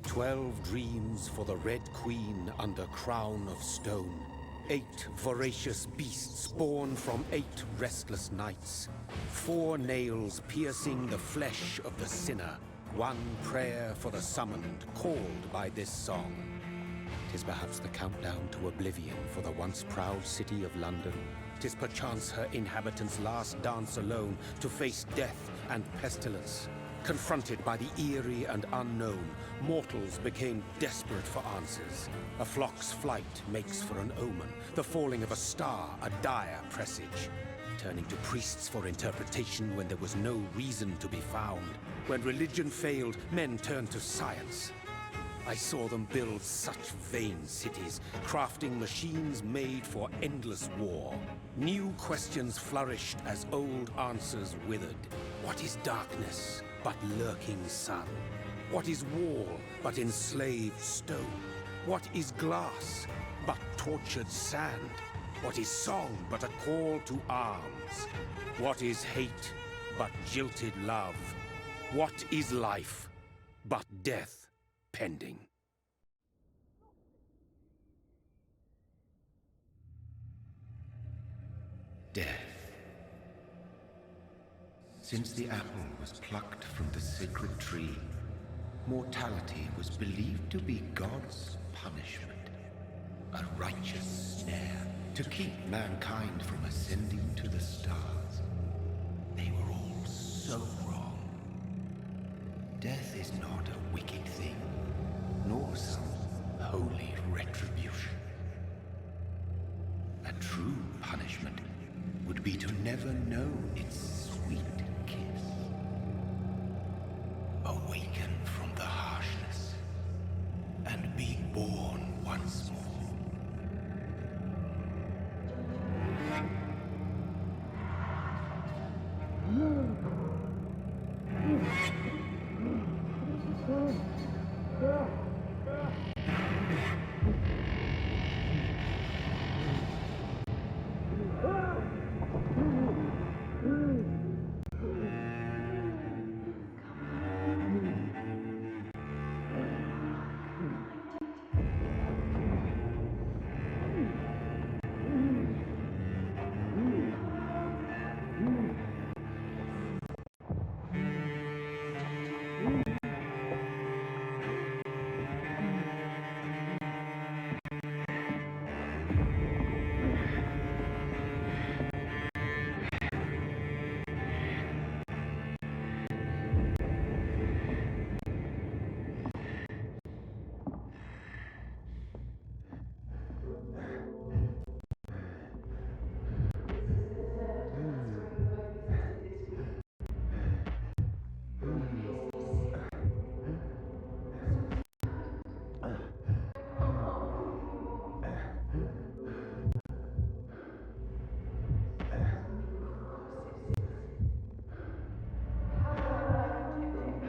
12 dreams for the Red Queen under crown of stone. 8 voracious beasts born from 8 restless nights. 4 nails piercing the flesh of the sinner. 1 prayer for the summoned, called by this song. 'Tis perhaps the countdown to oblivion for the once proud city of London. 'Tis perchance her inhabitants' last dance alone to face death and pestilence. Confronted by the eerie and unknown, mortals became desperate for answers. A flock's flight makes for an omen, the falling of a star a dire presage. Turning to priests for interpretation when there was no reason to be found. When religion failed, men turned to science. I saw them build such vain cities, crafting machines made for endless war. New questions flourished as old answers withered. What is darkness but lurking sun? What is wall but enslaved stone? What is glass but tortured sand? What is song but a call to arms? What is hate but jilted love? What is life but death pending? Death. Since the apple was plucked from the sacred tree, mortality was believed to be God's punishment, a righteous snare to keep mankind from ascending to the stars. They were all so wrong. Death is not a wicked thing, nor some holy retribution. A true punishment would be to never know its sweet kiss. Awaken from the harshness and be born once more.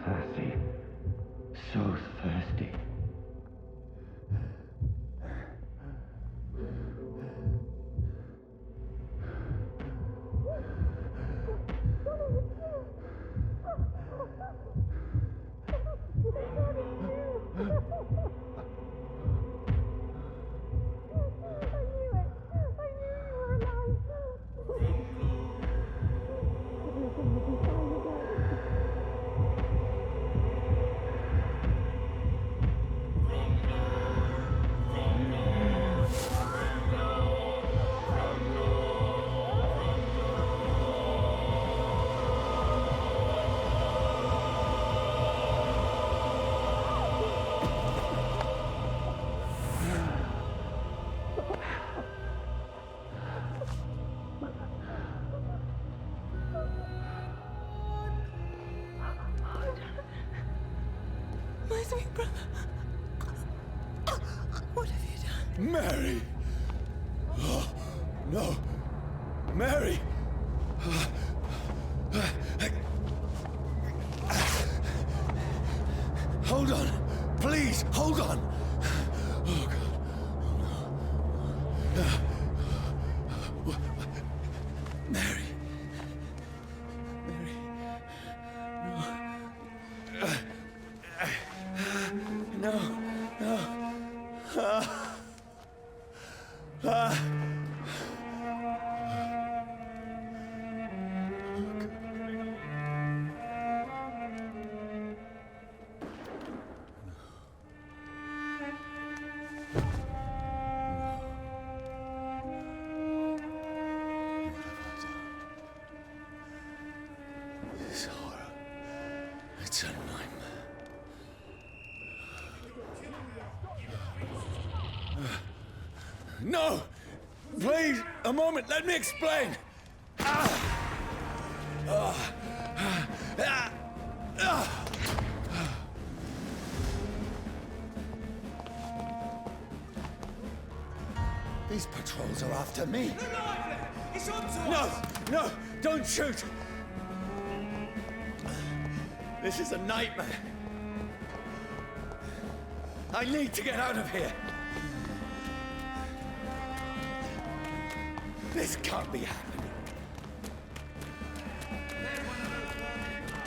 Thirsty. So thirsty. My sweet brother. What have you done? Mary! Oh, no! Mary! Hold on! Please, hold on! Oh, God. Oh, no. Mary. Mary. No. No. It's a nightmare. No! Please, a moment, let me explain! These patrols are after me. It's on to No! us! No! Don't shoot! This is a nightmare. I need to get out of here. This can't be happening.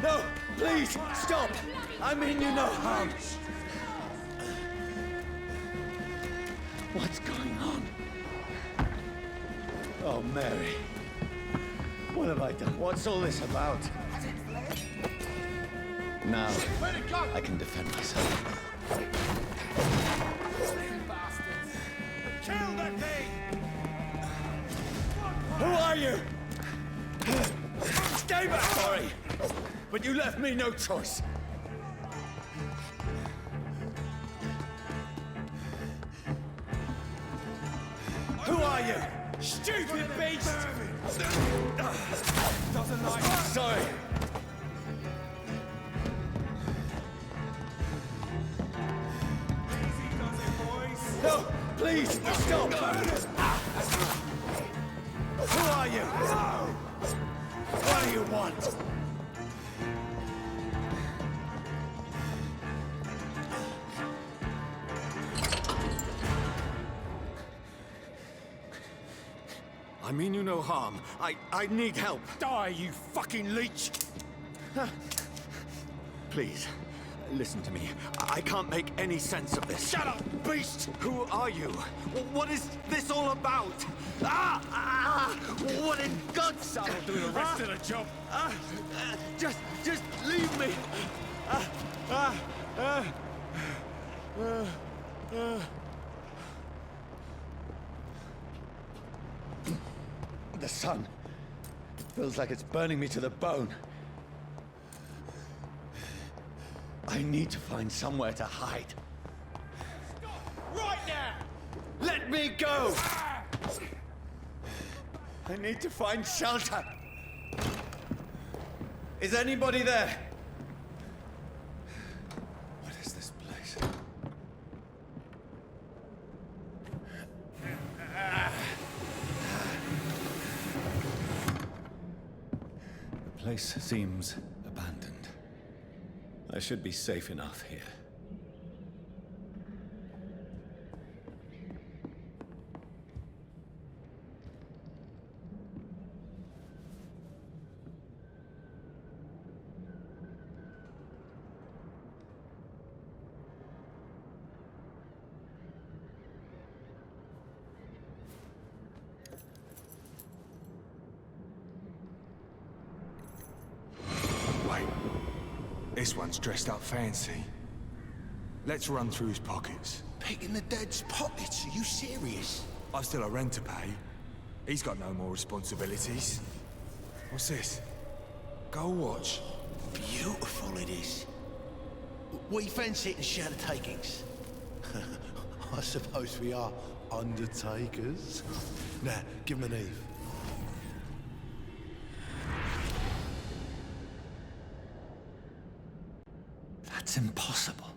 No! Please, stop! I mean you no harm. What's going on? Oh, Mary. What have I done? What's all this about? Now, I can defend myself. Kill that thing! Who are you? Stay back! Sorry, but you left me no choice. Who are you? Stupid beast! Doesn't like Sorry. easy does it, boys. No, please, stop! Who are you? What do you want? I mean you no harm. I need help. Die, you fucking leech! Please, listen to me. I can't make any sense of this. Shut up, beast! Who are you? What is this all about? What in God's name? I'll do the rest of the job. Just leave me. The sun feels like it's burning me to the bone. I need to find somewhere to hide. Right now! Let me go! I need to find shelter. Is anybody there? What is this place? The place seems abandoned. I should be safe enough here. Wait. This one's dressed up fancy. Let's run through his pockets. Picking the dead's pockets? Are you serious? I've still a rent to pay. He's got no more responsibilities. What's this? Gold watch. Beautiful it is. We fancy it and share the takings. I suppose we are undertakers. Now, give him an Eve. That's impossible.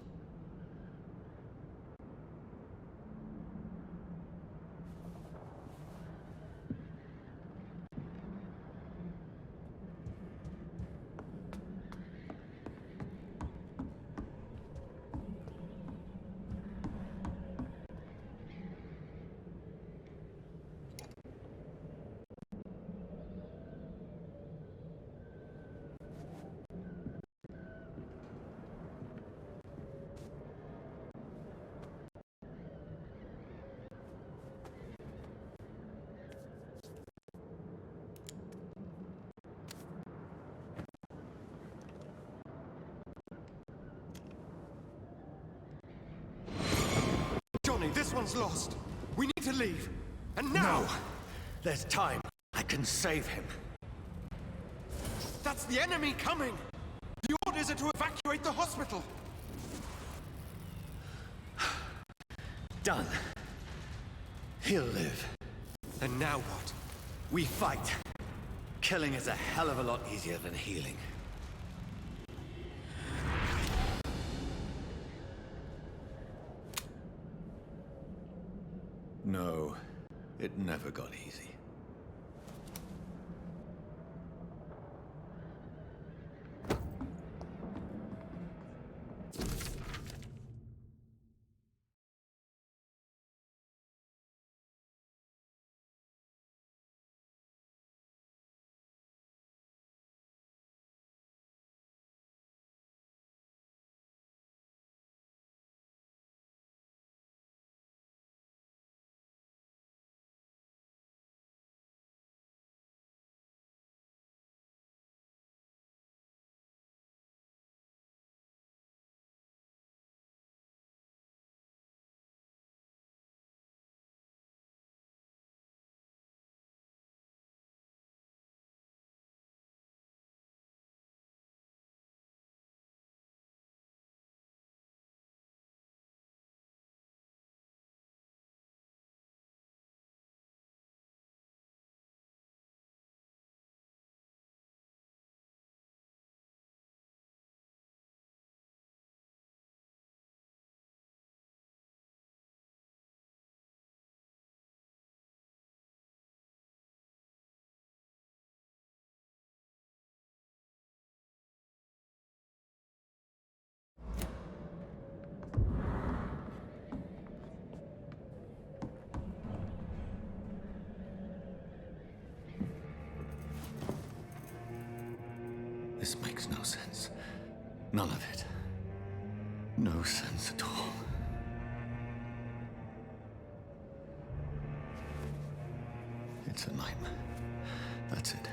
Johnny, this one's lost. We need to leave. And now! No. There's time. I can save him. That's the enemy coming! The orders are to evacuate! Evacuate the hospital! Done. He'll live. And now what? We fight. Killing is a hell of a lot easier than healing. No, it never got easy. This makes no sense. None of it. No sense at all. It's a nightmare. That's it.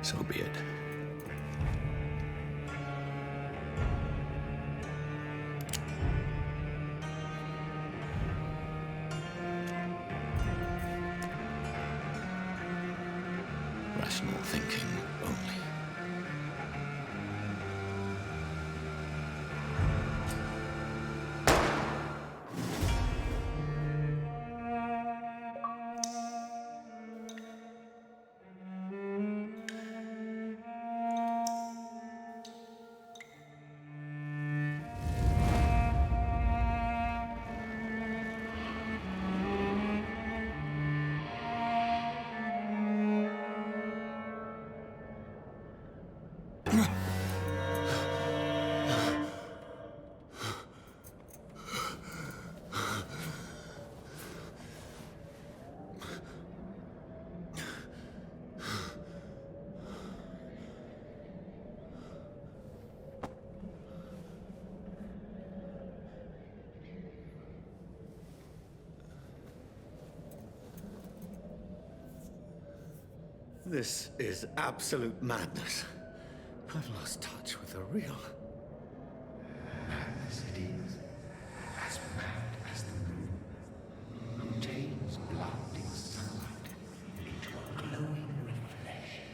So be it. Rational thinking only. This is absolute madness. I've lost touch with the real. Madness it is. As mad as the moon. Contains blinding sunlight into a glowing reflection.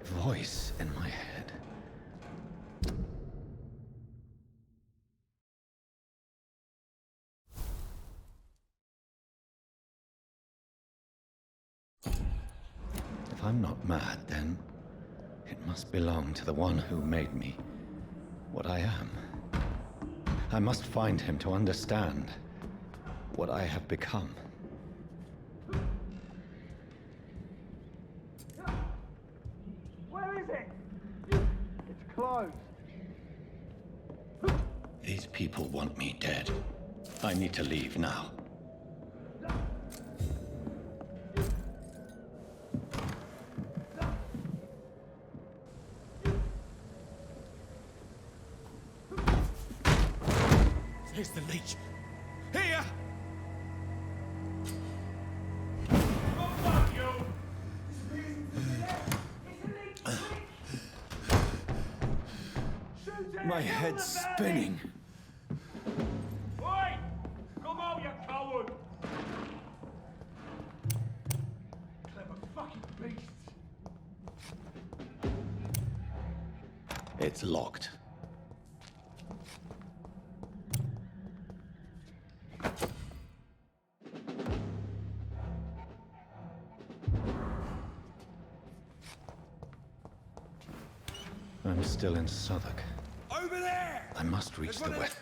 voice in my head. If I'm not mad, then it must belong to the one who made me what I am. I must find him to understand what I have become. Where is it? It's closed. These people want me dead. I need to leave now. Here's the leech. Here! My head's spinning. Oi! Come out, you coward! Clever fucking beasts. It's locked. I'm still in Southwark. Over there! I must reach the west.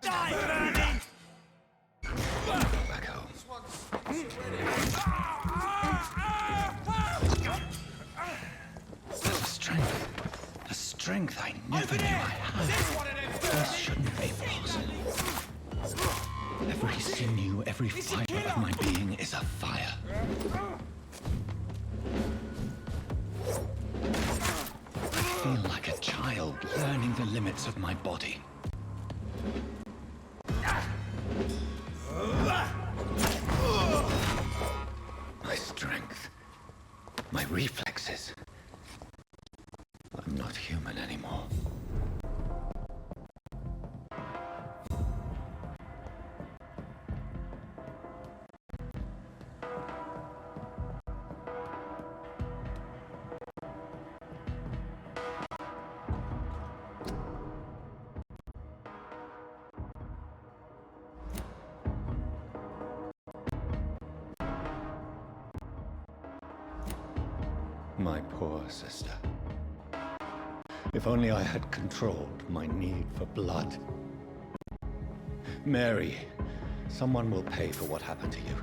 Back home. A strength I never knew I had. This shouldn't be possible. Every sinew, every fibre of my being is afire. I feel like a child learning the limits of my body. My strength, my reflexes. I'm not human anymore. My poor sister. If only I had controlled my need for blood. Mary, someone will pay for what happened to you.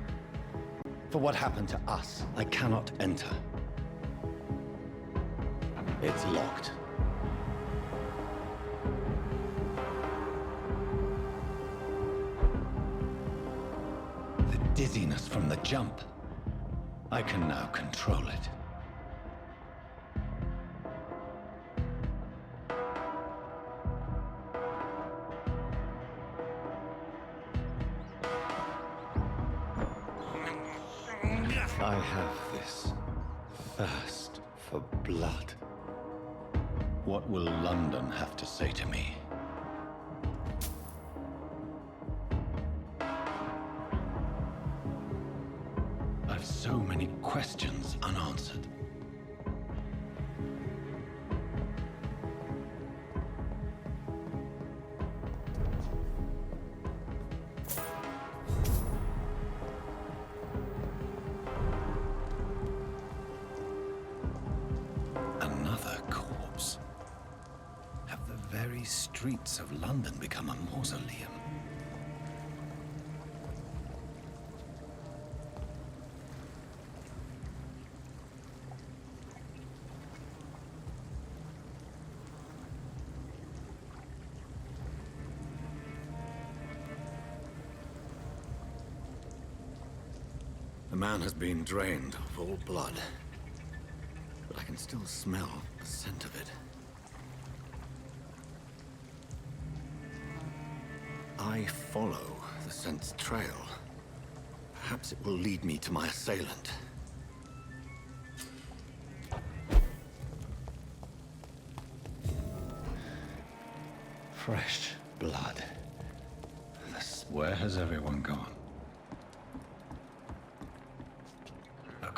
For what happened to us. I cannot enter. It's locked. The dizziness from the jump. I can now control it. I have this thirst for blood. What will London have to say to me? I've so many questions unanswered. Another corpse. Have the very streets of London become a mausoleum? The man has been drained of all blood. But I can still smell the scent of it. I follow the scent's trail. Perhaps it will lead me to my assailant. Fresh blood. Where has everyone gone?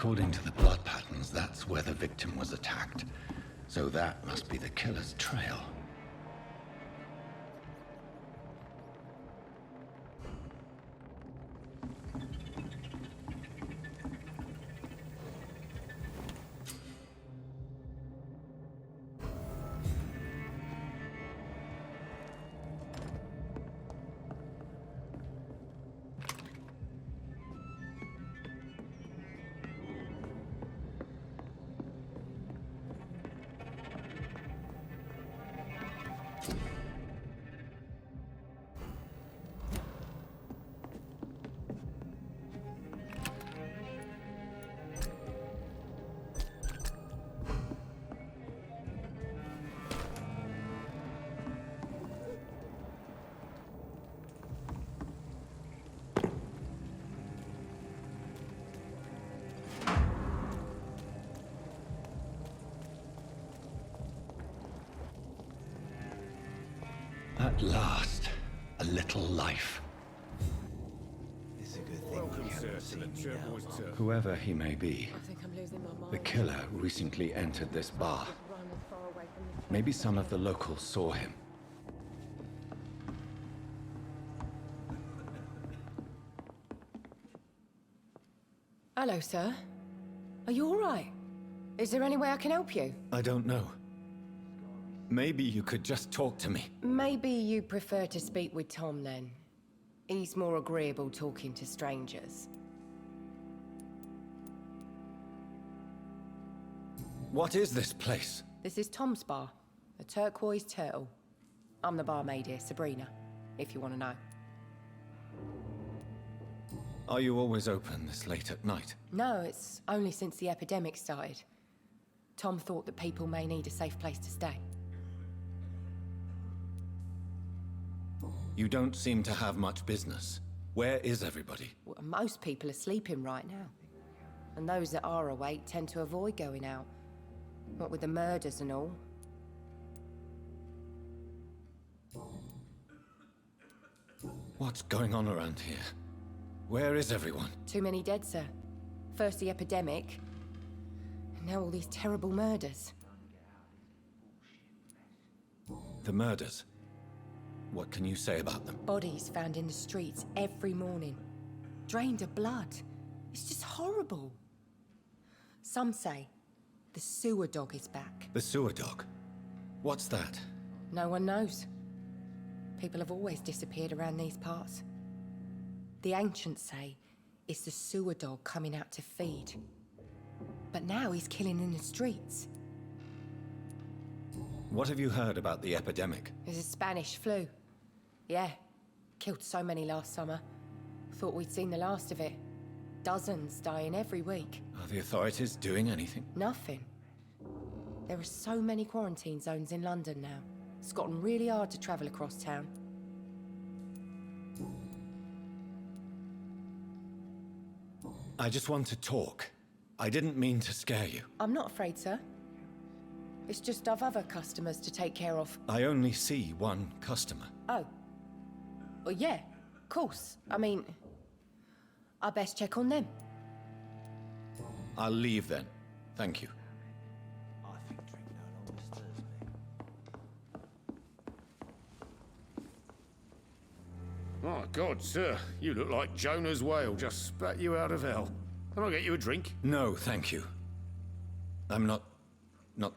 According to the blood patterns, that's where the victim was attacked. So that must be the killer's trail. At last, a little life. It's a good thing we haven't seen me now. Whoever he may be, I think I'm losing my mind. the killer recently entered this bar. Run as far away from this place Maybe as some I of the can. locals saw him. Hello, sir. Are you all right? Is there any way I can help you? I don't know. Maybe you could just talk to me. Maybe you prefer to speak with Tom, then. He's more agreeable talking to strangers. What is this place? This is Tom's bar, the Turquoise Turtle. I'm the barmaid here, Sabrina, if you want to know. Are you always open this late at night? No, it's only since the epidemic started. Tom thought that people may need a safe place to stay. You don't seem to have much business. Where is everybody? Well, most people are sleeping right now. And those that are awake tend to avoid going out. What with the murders and all. What's going on around here? Where is everyone? Too many dead, sir. First the epidemic, and now all these terrible murders. The murders. What can you say about them? Bodies found in the streets every morning. Drained of blood. It's just horrible. Some say the sewer dog is back. The sewer dog. What's that? No one knows. People have always disappeared around these parts. The ancients say it's the sewer dog coming out to feed. But now he's killing in the streets. What have you heard about the epidemic? There's a Spanish flu. Yeah, killed so many last summer. Thought we'd seen the last of it. Dozens dying every week. Are the authorities doing anything? Nothing. There are so many quarantine zones in London now. It's gotten really hard to travel across town. I just want to talk. I didn't mean to scare you. I'm not afraid, sir. It's just I've other customers to take care of. I only see one customer. Oh. Well, yeah, of course. I mean, I best check on them. I'll leave then. Thank you. I think drinking alone disturbs me. My God, sir, you look like Jonah's whale just spat you out of hell. Can I get you a drink? No, thank you. I'm not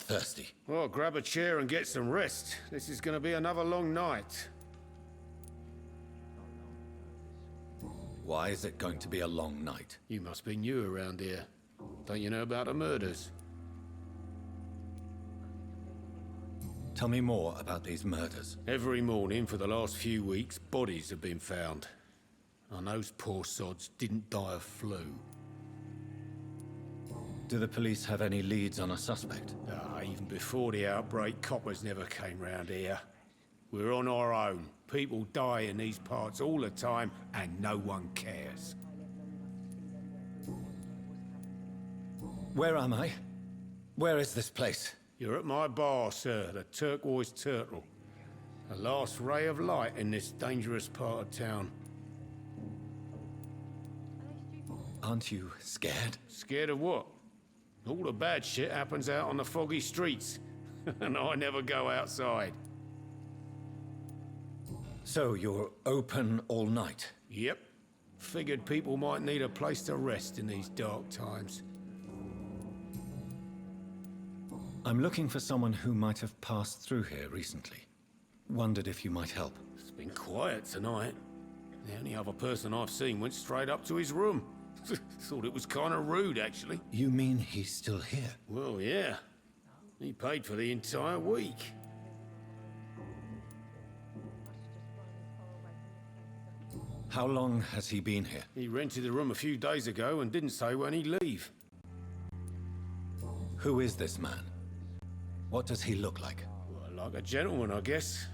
thirsty. Well, grab a chair and get some rest. This is going to be another long night. Why is it going to be a long night? You must be new around here. Don't you know about the murders? Tell me more about these murders. Every morning for the last few weeks, bodies have been found. And those poor sods didn't die of flu. Do the police have any leads on a suspect? Even before the outbreak, coppers never came round here. We're on our own. People die in these parts all the time, and no one cares. Where am I? Where is this place? You're at my bar, sir, the Turquoise Turtle. The last ray of light in this dangerous part of town. Aren't you scared? Scared of what? All the bad shit happens out on the foggy streets, and I never go outside. So you're open all night? Yep. Figured people might need a place to rest in these dark times. I'm looking for someone who might have passed through here recently. Wondered if you might help. It's been quiet tonight. The only other person I've seen went straight up to his room. Thought it was kind of rude, actually. You mean he's still here? Well, yeah. He paid for the entire week. How long has he been here? He rented the room a few days ago and didn't say when he'd leave. Who is this man? What does he look like? Well, like a gentleman, I guess.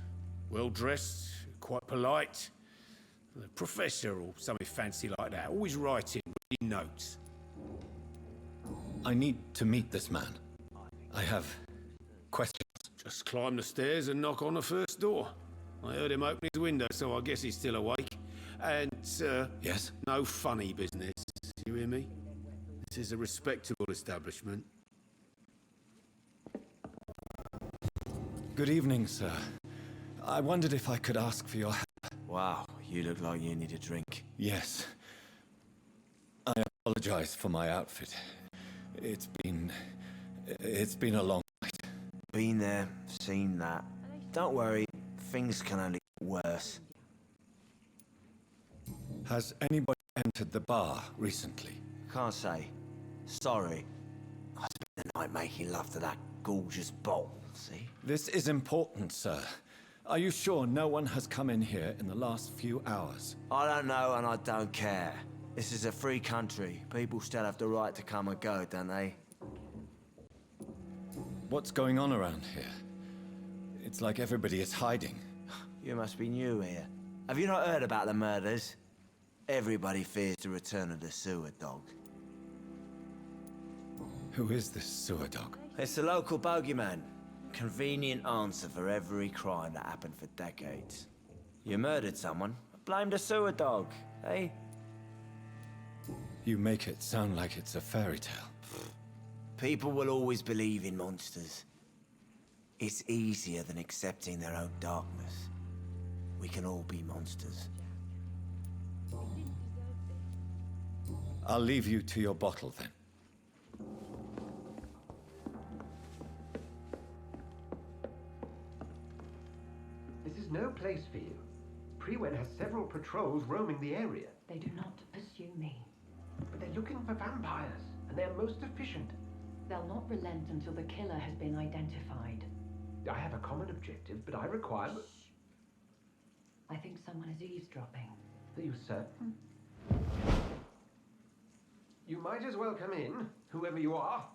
Well-dressed, quite polite. A professor or something fancy like that. Always writing, reading notes. I need to meet this man. I have questions. Just climb the stairs and knock on the first door. I heard him open his window, so I guess he's still awake. And, Yes? no funny business. You hear me? This is a respectable establishment. Good evening, sir. I wondered if I could ask for your help. Wow, you look like you need a drink. Yes. I apologize for my outfit. It's been a long night. Been there, seen that. Don't worry, things can only get worse. Has anybody entered the bar recently? Can't say. Sorry. I spent the night making love to that gorgeous bowl, see? This is important, sir. Are you sure no one has come in here in the last few hours? I don't know and I don't care. This is a free country. People still have the right to come and go, don't they? What's going on around here? It's like everybody is hiding. You must be new here. Have you not heard about the murders? Everybody fears the return of the sewer dog. Who is this sewer dog? It's the local bogeyman. Convenient answer for every crime that happened for decades. You murdered someone, blame the sewer dog, eh? You make it sound like it's a fairy tale. People will always believe in monsters. It's easier than accepting their own darkness. We can all be monsters. I'll leave you to your bottle then. This is no place for you. Prewen has several patrols roaming the area. They do not pursue me. But they're looking for vampires, and they're most efficient. They'll not relent until the killer has been identified. I have a common objective, but I require... Shh. I think someone is eavesdropping. Are you certain? You might as well come in, whoever you are.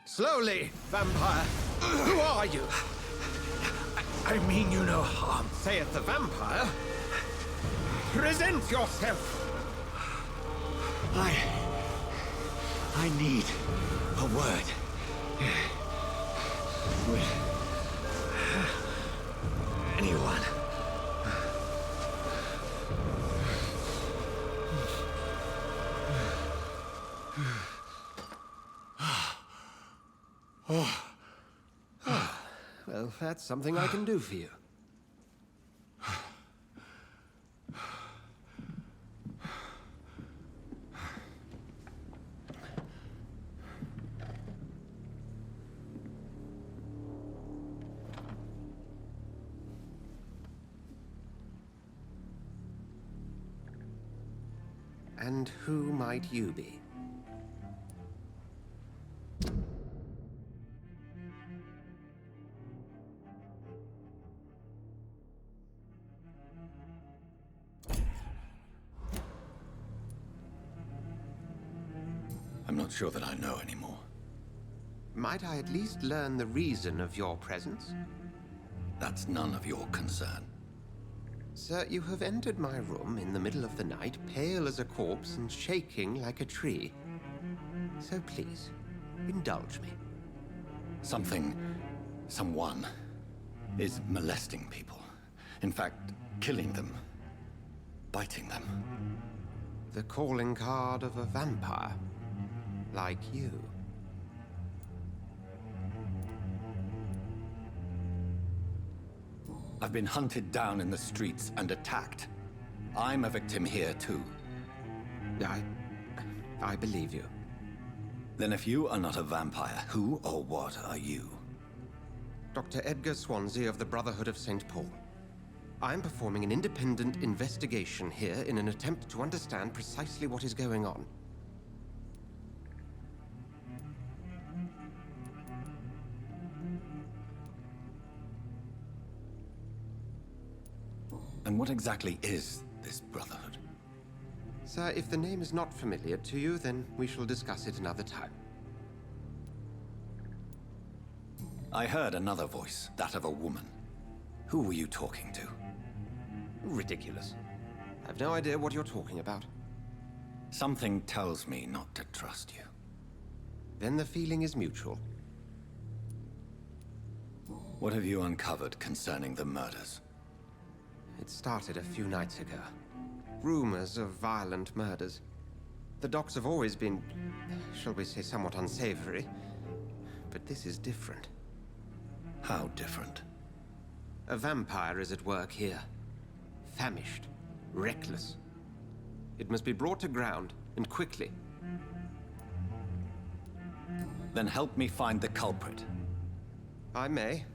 Slowly, vampire! Who are you? I mean you no harm, saith the vampire. Present yourself! I need a word. With anyone. Well, that's something I can do for you. And who might you be? I'm not sure that I know anymore. Might I at least learn the reason of your presence? That's none of your concern. Sir, you have entered my room in the middle of the night, pale as a corpse and shaking like a tree. So please, indulge me. Someone is molesting people. In fact, killing them. biting them. The calling card of a vampire. Like you. I've been hunted down in the streets and attacked. I'm a victim here, too. I believe you. Then if you are not a vampire, who or what are you? Dr. Edgar Swansea of the Brotherhood of St. Paul. I'm performing an independent investigation here in an attempt to understand precisely what is going on. And what exactly is this Brotherhood? Sir, if the name is not familiar to you, then we shall discuss it another time. I heard another voice, that of a woman. Who were you talking to? Ridiculous. I've no idea what you're talking about. Something tells me not to trust you. Then the feeling is mutual. What have you uncovered concerning the murders? It started a few nights ago. Rumors of violent murders. The docks have always been, shall we say, somewhat unsavory. But this is different. How different? A vampire is at work here. Famished. Reckless. It must be brought to ground, and quickly. Then help me find the culprit. I may.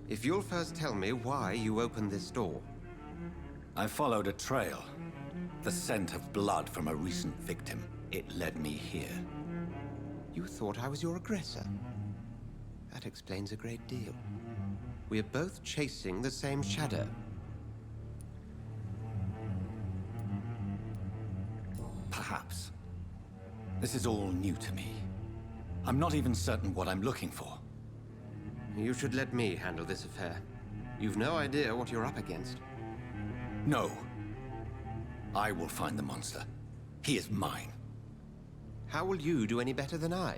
If you'll first tell me why you opened this door. I followed a trail. The scent of blood from a recent victim. It led me here. You thought I was your aggressor? That explains a great deal. We are both chasing the same shadow. Perhaps. This is all new to me. I'm not even certain what I'm looking for. You should let me handle this affair. You've no idea what you're up against. No. I will find the monster. He is mine. How will you do any better than I?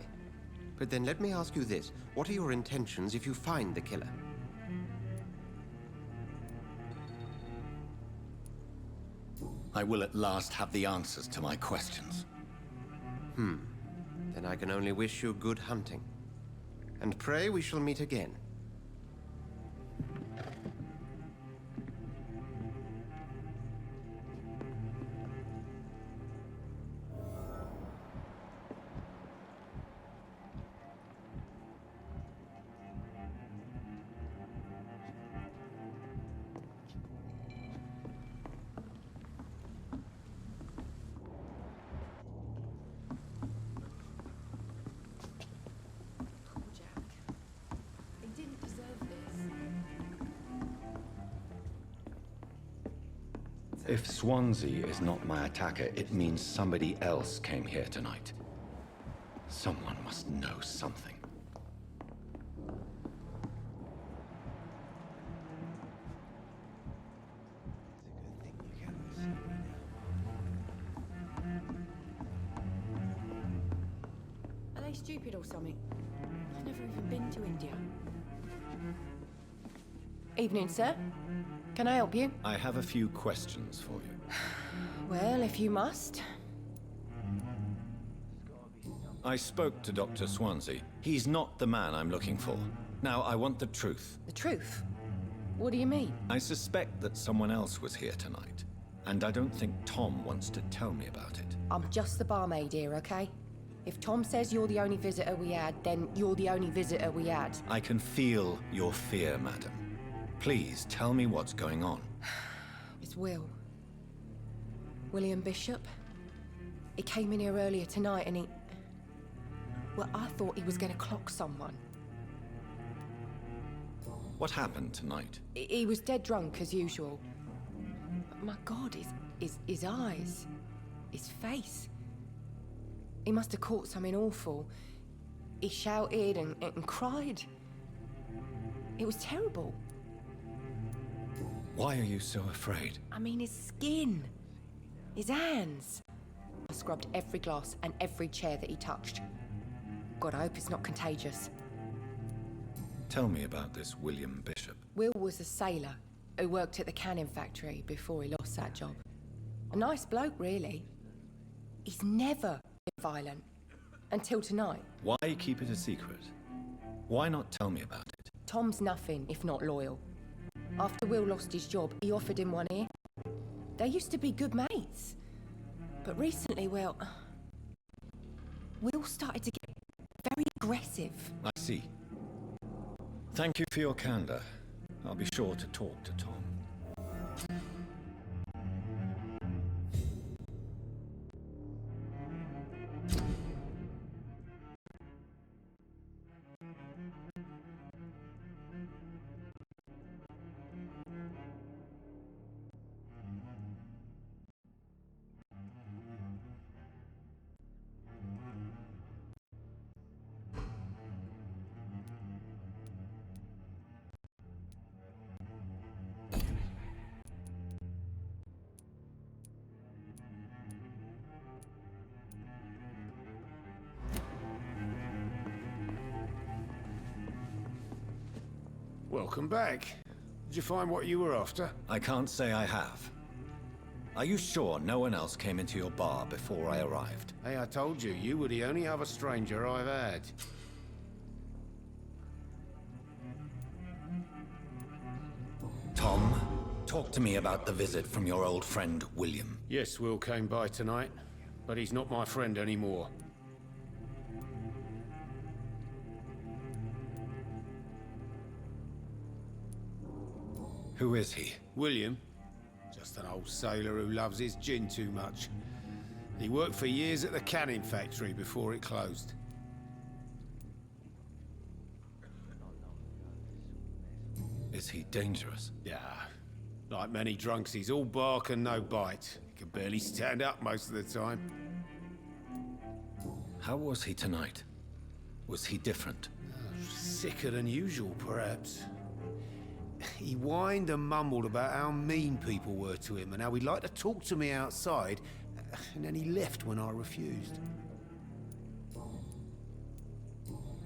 But then let me ask you this. What are your intentions if you find the killer? I will at last have the answers to my questions. Then I can only wish you good hunting. And pray we shall meet again. If Swansea is not my attacker, it means somebody else came here tonight. Someone must know something. Are they stupid or something? I've never even been to India. Evening, sir. Can I help you? I have a few questions for you. Well, if you must. I spoke to Dr. Swansea. He's not the man I'm looking for. Now, I want the truth. The truth? What do you mean? I suspect that someone else was here tonight. And I don't think Tom wants to tell me about it. I'm just the barmaid here, okay? If Tom says you're the only visitor we had, then you're the only visitor we had. I can feel your fear, madam. Please, tell me what's going on. It's Will. William Bishop. He came in here earlier tonight and he... Well, I thought he was going to clock someone. What happened tonight? He was dead drunk, as usual. My God, his eyes. His face. He must have caught something awful. He shouted and cried. It was terrible. Why are you so afraid? I mean, his skin. His hands. I scrubbed every glass and every chair that he touched. God, I hope it's not contagious. Tell me about this William Bishop. Will was a sailor who worked at the canning factory before he lost that job. A nice bloke, really. He's never been violent. Until tonight. Why keep it a secret? Why not tell me about it? Tom's nothing if not loyal. After Will lost his job, he offered him one ear. They used to be good mates. But recently, Will started to get very aggressive. I see. Thank you for your candor. I'll be sure to talk to Tom. Welcome back. Did you find what you were after? I can't say I have. Are you sure no one else came into your bar before I arrived? Hey, I told you, you were the only other stranger I've had. Tom, talk to me about the visit from your old friend, William. Yes, Will came by tonight, but he's not my friend anymore. Who is he? William? Just an old sailor who loves his gin too much. He worked for years at the canning factory before it closed. Is he dangerous? Yeah. Like many drunks, he's all bark and no bite. He can barely stand up most of the time. How was he tonight? Was he different? Sicker than usual, perhaps. He whined and mumbled about how mean people were to him and how he'd like to talk to me outside, and then he left when I refused.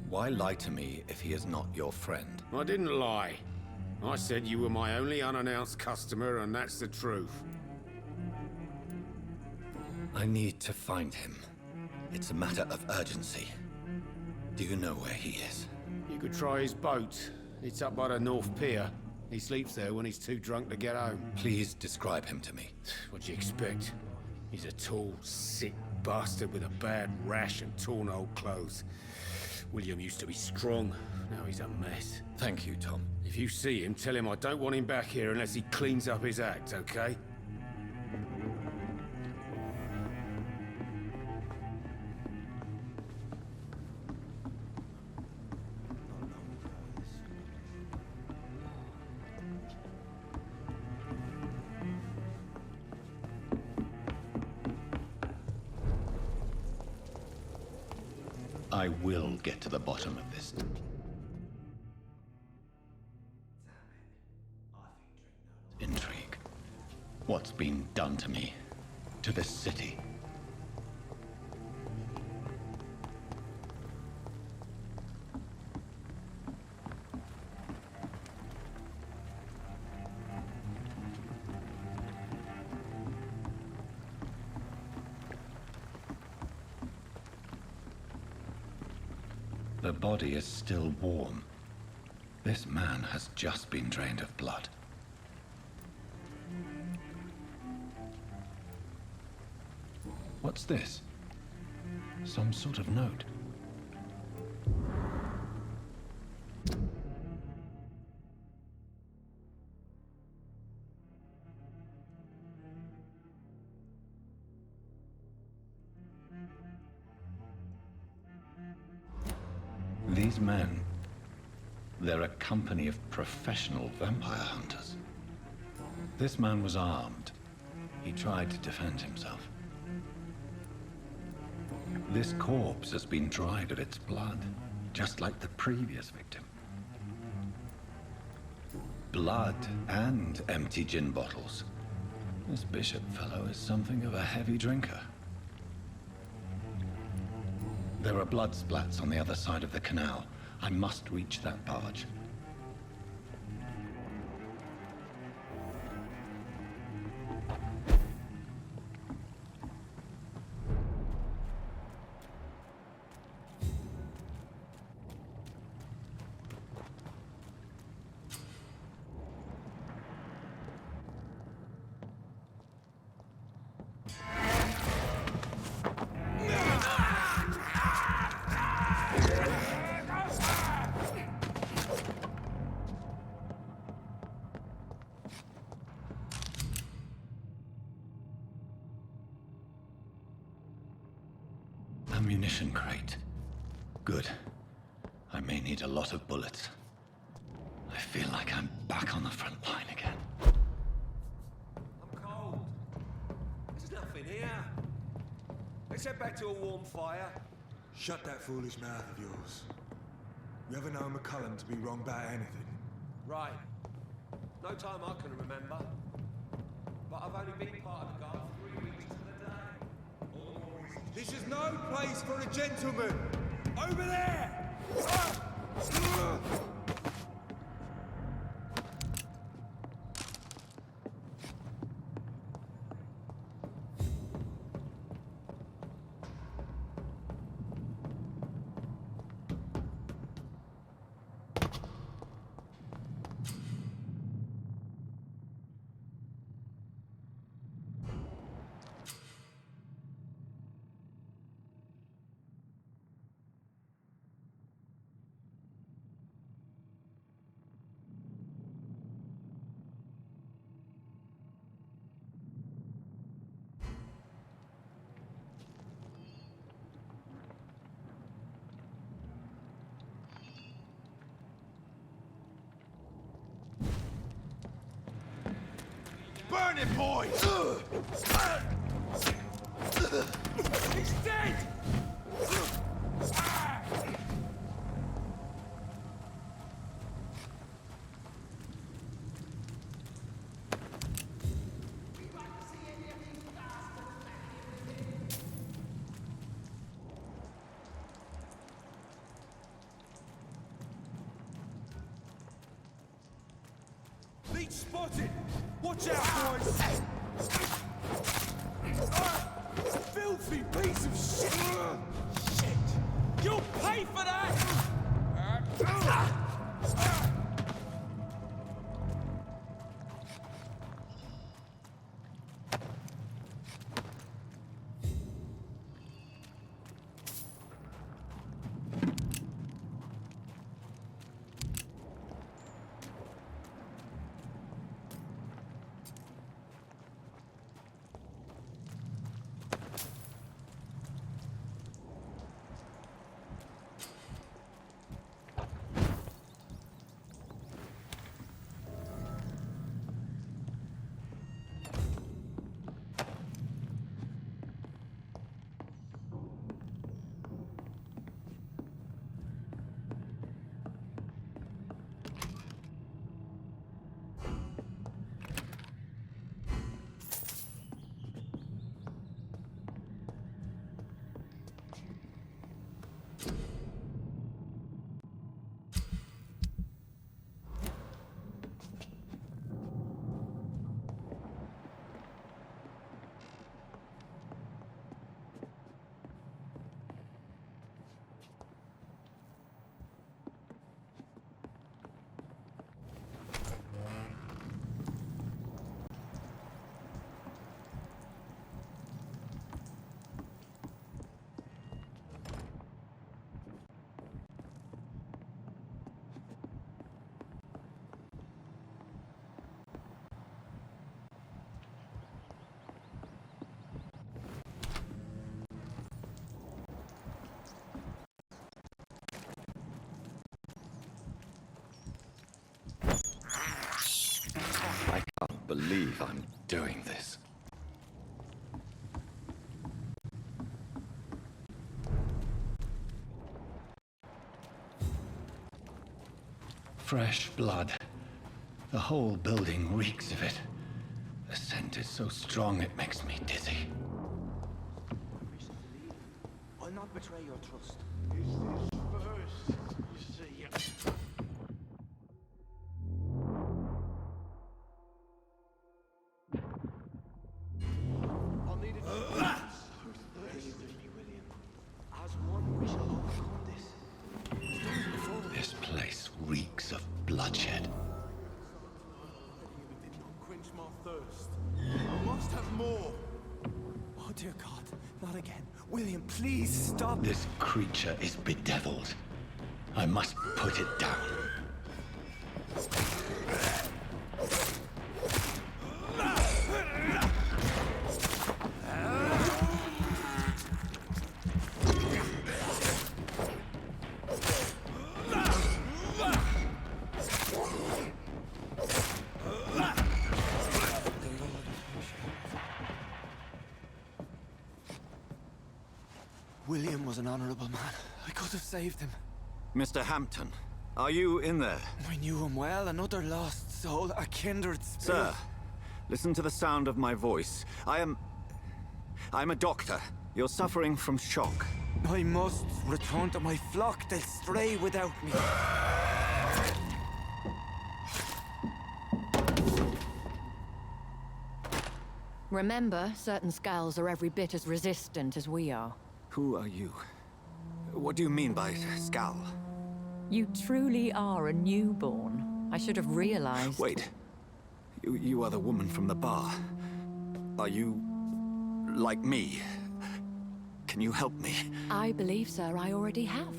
Why lie to me if he is not your friend? I didn't lie. I said you were my only unannounced customer, and that's the truth. I need to find him. It's a matter of urgency. Do you know where he is? You could try his boat. It's up by the North Pier. He sleeps there when he's too drunk to get home. Please describe him to me. What do you expect? He's a tall, sick bastard with a bad rash and torn old clothes. William used to be strong. Now he's a mess. Thank you, Tom. If you see him, tell him I don't want him back here unless he cleans up his act, okay? I will get to the bottom of this. Intrigue. What's been done to me? To this city? The body is still warm. This man has just been drained of blood. What's this? Some sort of note. These men, they're a company of professional vampire hunters. This man was armed. He tried to defend himself. This corpse has been dried of its blood, just like the previous victim. Blood and empty gin bottles. This Bishop fellow is something of a heavy drinker. There are blood splats on the other side of the canal. I must reach that barge. ammunition crate. Good. I may need a lot of bullets. I feel like I'm back on the front line again. I'm cold. There's nothing here. Let's head back to a warm fire. Shut that foolish mouth of yours. You ever known McCullum to be wrong about anything? Right. No time I can remember. But I've only been part of the guard for 3 weeks to the day. This is no place for a gentleman! Over there! Burn it, boys! He's dead! Leech spotted! Watch out, boys! Filthy piece of shit! Shit! You'll pay for that! I can't believe I'm doing this. Fresh blood. The whole building reeks of it. The scent is so strong it makes me dizzy. I'll not betray your trust. First, you see. I'll need it. As one, we shall overcome this. This place reeks of bloodshed. Did not quench my thirst. I must have more. Oh, dear God, not again. William, please stop. This creature is bedeviled. I must put it down. William was an honorable man. I could have saved him. Mr. Hampton, are you in there? I knew him well, another lost soul, a kindred spirit. Sir, listen to the sound of my voice. I'm a doctor. You're suffering from shock. I must return to my flock. They'll stray without me. Remember, certain skulls are every bit as resistant as we are. Who are you? What do you mean by Skal? You truly are a newborn. I should have realized. Wait. You are the woman from the bar. Are you... like me? Can you help me? I believe, sir, I already have.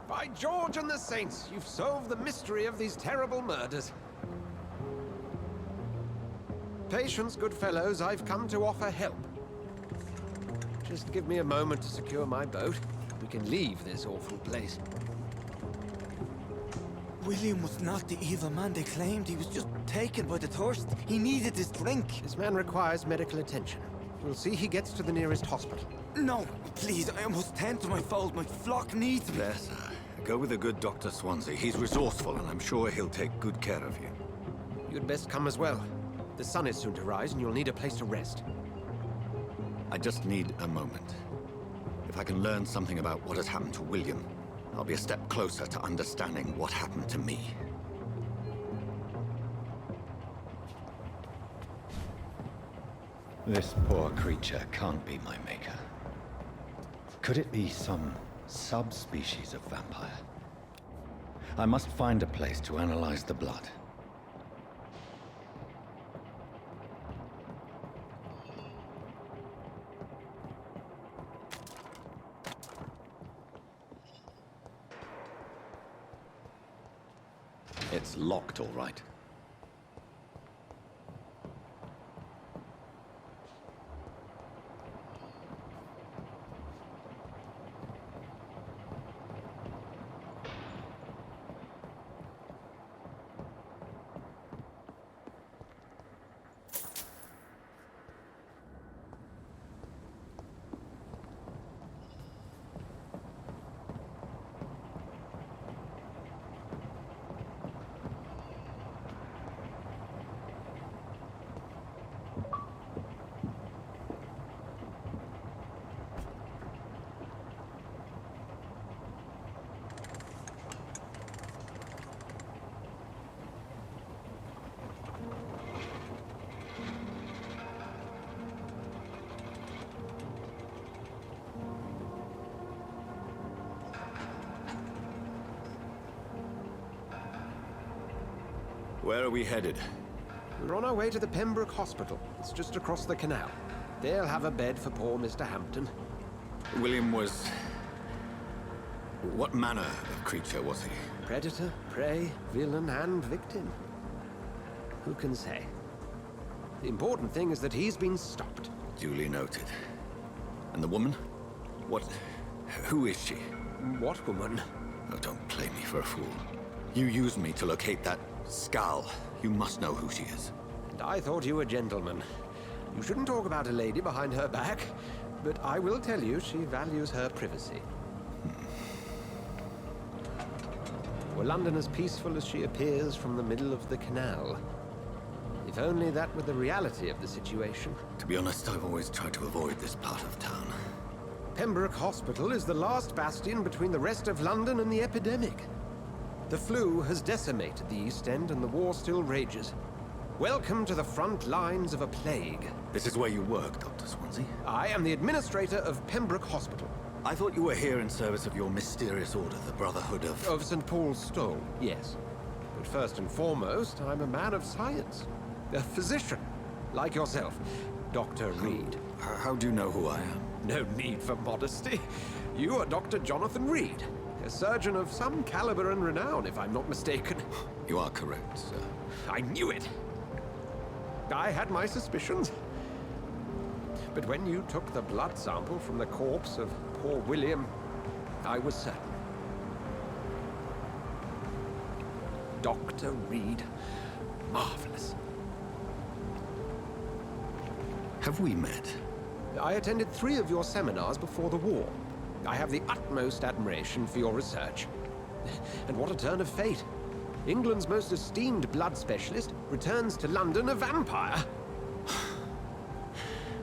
By George and the Saints, you've solved the mystery of these terrible murders. Patience, good fellows, I've come to offer help. Just give me a moment to secure my boat. We can leave this awful place. William was not the evil man they claimed. He was just taken by the thirst. He needed his drink. This man requires medical attention. We'll see he gets to the nearest hospital. No, please, I must tend to my fold. My flock needs me. There, sir. Go with the good Dr. Swansea. He's resourceful, and I'm sure he'll take good care of you. You'd best come as well. The sun is soon to rise, and you'll need a place to rest. I just need a moment. If I can learn something about what has happened to William, I'll be a step closer to understanding what happened to me. This poor creature can't be my maker. Could it be some subspecies of vampire? I must find a place to analyze the blood. It's locked, all right. Where are we headed? We're on our way to the Pembroke Hospital. It's just across the canal. They'll have a bed for poor Mr. Hampton. William was... what manner of creature was he? Predator, prey, villain, and victim. Who can say? The important thing is that he's been stopped. Duly noted. And the woman? What... who is she? What woman? Oh, don't play me for a fool. You used me to locate that Skal. You must know who she is. And I thought you a gentleman. You shouldn't talk about a lady behind her back, but I will tell you she values her privacy. Were London as peaceful as she appears from the middle of the canal? If only that were the reality of the situation. To be honest, I've always tried to avoid this part of town. Pembroke Hospital is the last bastion between the rest of London and the epidemic. The flu has decimated the East End and the war still rages. Welcome to the front lines of a plague. This is where you work, Dr. Swansea? I am the administrator of Pembroke Hospital. I thought you were here in service of your mysterious order, the Brotherhood of... Of St. Paul's Stole, yes. But first and foremost, I'm a man of science. A physician, like yourself, Dr. Reed. How do you know who I am? No need for modesty. You are Dr. Jonathan Reed, a surgeon of some caliber and renown, if I'm not mistaken. You are correct, sir. I knew it. I had my suspicions. But when you took the blood sample from the corpse of poor William, I was certain. Dr. Reed. Marvelous. Have we met? I attended 3 of your seminars before the war. I have the utmost admiration for your research. And what a turn of fate. England's most esteemed blood specialist returns to London a vampire.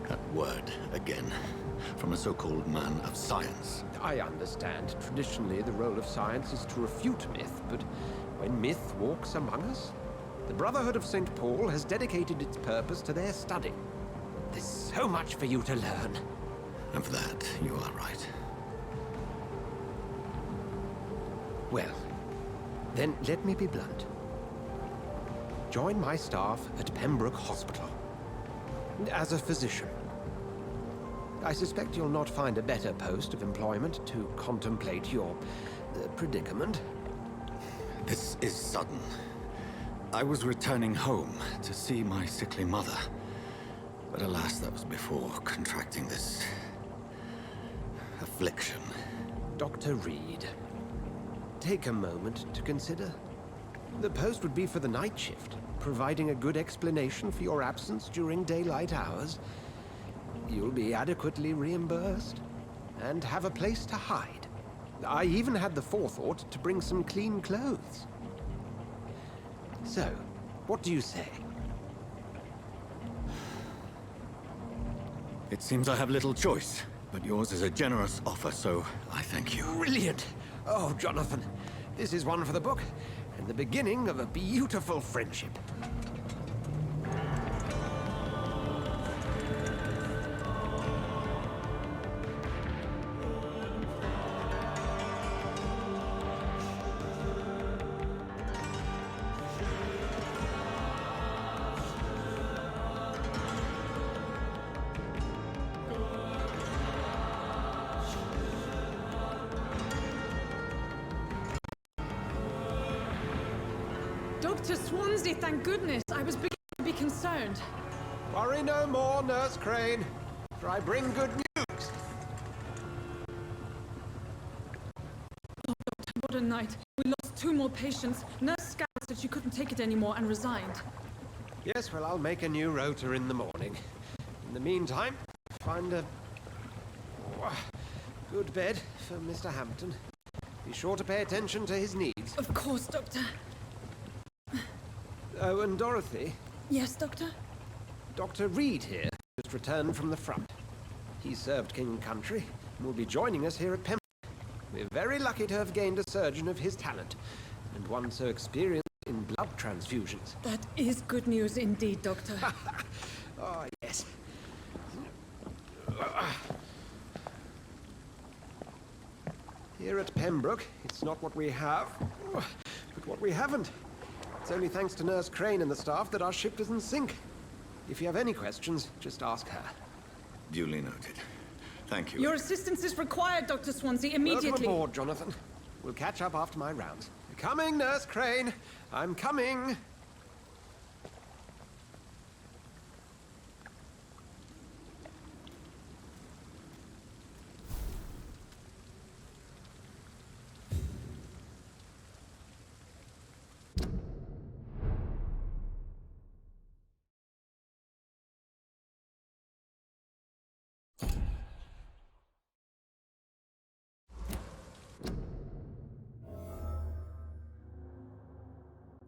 That word, again. From a so-called man of science. I understand. Traditionally, the role of science is to refute myth, but when myth walks among us, the Brotherhood of St. Paul has dedicated its purpose to their study. There's so much for you to learn. Of that, you are right. Well, then let me be blunt. Join my staff at Pembroke Hospital. As a physician. I suspect you'll not find a better post of employment to contemplate your predicament. This is sudden. I was returning home to see my sickly mother. But alas, that was before contracting this affliction. Dr. Reed, take a moment to consider. The post would be for the night shift, providing a good explanation for your absence during daylight hours. You'll be adequately reimbursed, and have a place to hide. I even had the forethought to bring some clean clothes. So, what do you say? It seems I have little choice, but yours is a generous offer, so I thank you. Brilliant! Oh, Jonathan, this is one for the book, and the beginning of a beautiful friendship. Dr. Swansea, thank goodness. I was beginning to be concerned. Worry no more, Nurse Crane, for I bring good news. Oh, Doctor, what a night. We lost 2 more patients. Nurse Scout said she couldn't take it anymore and resigned. Yes, well, I'll make a new rota in the morning. In the meantime, find a good bed for Mr. Hampton. Be sure to pay attention to his needs. Of course, Doctor. Oh, and Dorothy? Yes, Doctor? Dr. Reed here just returned from the front. He served King and Country and will be joining us here at Pembroke. We're very lucky to have gained a surgeon of his talent, and one so experienced in blood transfusions. That is good news indeed, Doctor. Oh, yes. Here at Pembroke, it's not what we have, but what we haven't. It's only thanks to Nurse Crane and the staff that our ship doesn't sink. If you have any questions, just ask her. Duly noted. Thank you. Your assistance is required, Dr. Swansea, immediately. Welcome aboard, Jonathan. We'll catch up after my rounds. Coming, Nurse Crane. I'm coming.